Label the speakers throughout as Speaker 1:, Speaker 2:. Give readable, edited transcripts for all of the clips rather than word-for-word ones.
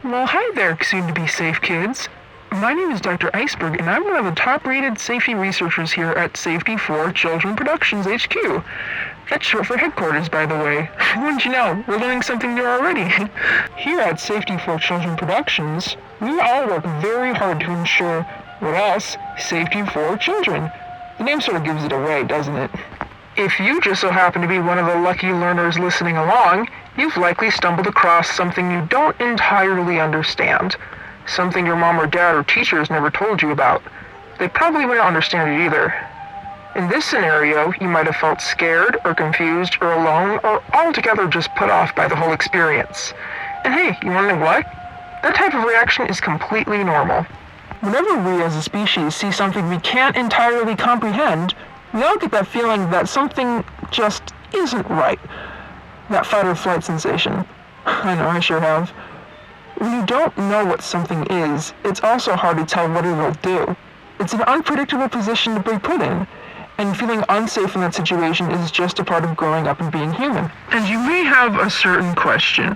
Speaker 1: Well, hi there, soon-to-be safe kids. My name is Dr. Iceberg, and I'm one of the top-rated safety researchers here at Safety for Children Productions HQ. That's short for headquarters, by the way. Wouldn't you know, we're learning something new already. Here at Safety for Children Productions, we all work very hard to ensure, what else, safety for children. The name sort of gives it away, doesn't it? If you just so happen to be one of the lucky learners listening along, you've likely stumbled across something you don't entirely understand. Something your mom or dad or teachers never told you about. They probably wouldn't understand it either. In this scenario, you might have felt scared or confused or alone or altogether just put off by the whole experience. And hey, you wanna know what? That type of reaction is completely normal. Whenever we as a species see something we can't entirely comprehend, we all get that feeling that something just isn't right. That fight or flight sensation. I know, I sure have. When you don't know what something is, it's also hard to tell what it will do. It's an unpredictable position to be put in, and feeling unsafe in that situation is just a part of growing up and being human. And you may have a certain question.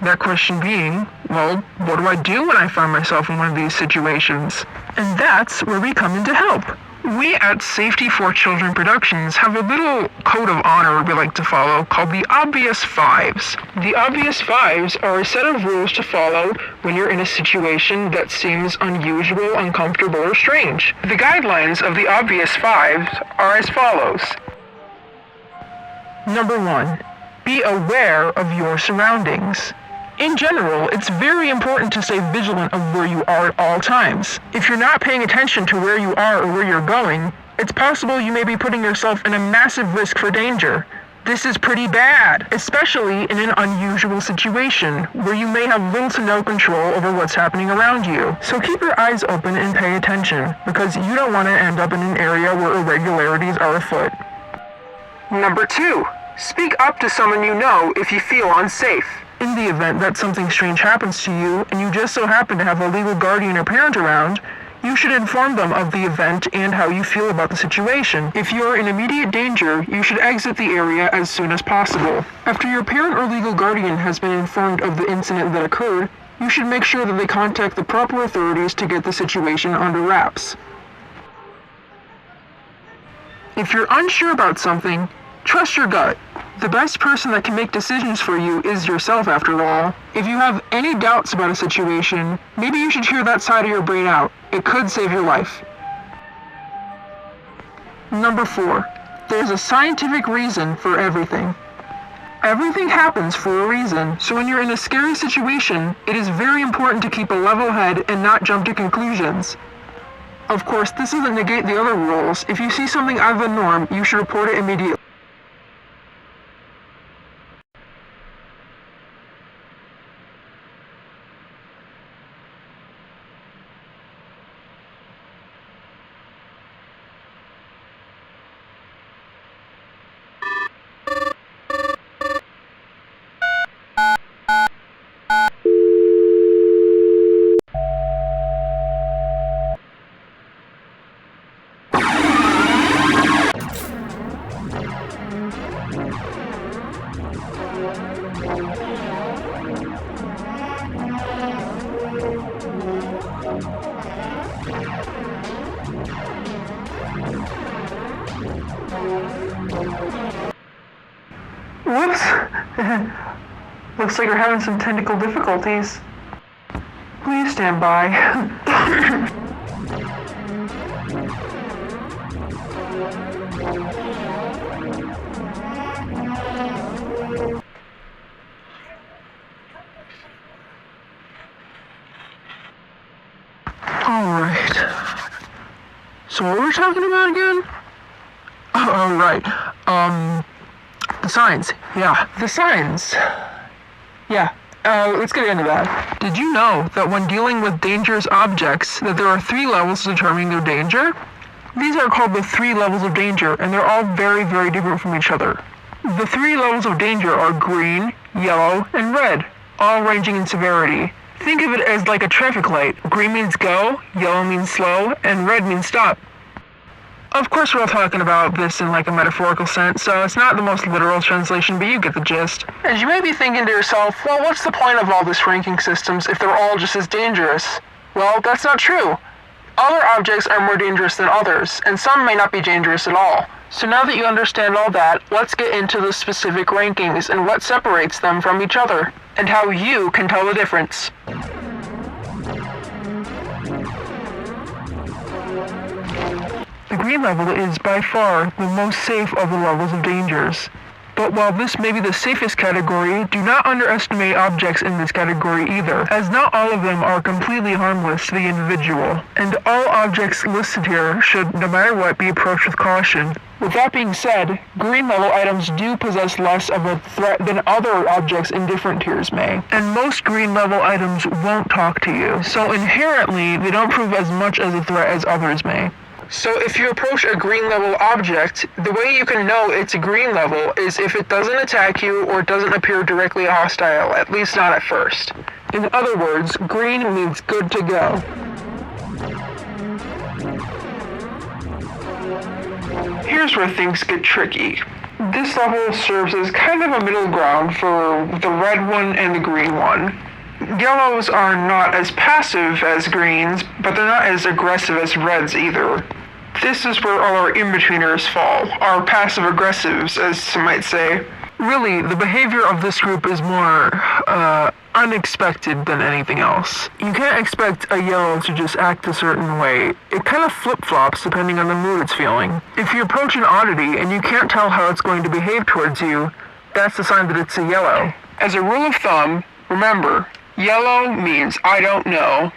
Speaker 1: That question being, well, what do I do when I find myself in one of these situations? And that's where we come in to help. We at Safety for Children Productions have a little code of honor we like to follow called the Obvious Fives. The Obvious Fives are a set of rules to follow when you're in a situation that seems unusual, uncomfortable, or strange. The guidelines of the Obvious Fives are as follows. Number 1. Be aware of your surroundings. In general, it's very important to stay vigilant of where you are at all times. If you're not paying attention to where you are or where you're going, it's possible you may be putting yourself in a massive risk for danger. This is pretty bad, especially in an unusual situation, where you may have little to no control over what's happening around you. So keep your eyes open and pay attention, because you don't want to end up in an area where irregularities are afoot. Number 2. Speak up to someone you know if you feel unsafe. In the event that something strange happens to you, and you just so happen to have a legal guardian or parent around, you should inform them of the event and how you feel about the situation. If you are in immediate danger, you should exit the area as soon as possible. After your parent or legal guardian has been informed of the incident that occurred, you should make sure that they contact the proper authorities to get the situation under wraps. If you're unsure about something, trust your gut. The best person that can make decisions for you is yourself, after all. If you have any doubts about a situation, maybe you should hear that side of your brain out. It could save your life. Number 4. There's a scientific reason for everything. Everything happens for a reason, so when you're in a scary situation, it is very important to keep a level head and not jump to conclusions. Of course, this doesn't negate the other rules. If you see something out of the norm, you should report it immediately. Whoops! Looks like we're having some technical difficulties. Please stand by. Alright. So what were we talking about again? Oh, right. The signs. Yeah, the signs. Yeah, let's get into that. Did you know that when dealing with dangerous objects, that there are 3 levels determining their danger? These are called the 3 levels of danger, and they're all very, very different from each other. The 3 levels of danger are green, yellow, and red, all ranging in severity. Think of it as like a traffic light. Green means go, yellow means slow, and red means stop. Of course, we're all talking about this in like a metaphorical sense, so it's not the most literal translation, but you get the gist. And you may be thinking to yourself, well, what's the point of all this ranking systems if they're all just as dangerous? Well, that's not true. Other objects are more dangerous than others, and some may not be dangerous at all. So now that you understand all that, let's get into the specific rankings and what separates them from each other, and how you can tell the difference. The green level is by far the most safe of the levels of dangers. But while this may be the safest category, do not underestimate objects in this category either, as not all of them are completely harmless to the individual, and all objects listed here should, no matter what, be approached with caution. With that being said, green level items do possess less of a threat than other objects in different tiers may, and most green level items won't talk to you, so inherently they don't prove as much as a threat as others may. So if you approach a green level object, the way you can know it's a green level is if it doesn't attack you or doesn't appear directly hostile, at least not at first. In other words, green means good to go. Here's where things get tricky. This level serves as kind of a middle ground for the red one and the green one. Yellows are not as passive as greens, but they're not as aggressive as reds either. This is where all our in-betweeners fall, our passive-aggressives, as some might say. Really, the behavior of this group is more, unexpected than anything else. You can't expect a yellow to just act a certain way. It kind of flip-flops depending on the mood it's feeling. If you approach an oddity and you can't tell how it's going to behave towards you, that's a sign that it's a yellow. As a rule of thumb, remember, yellow means I don't know,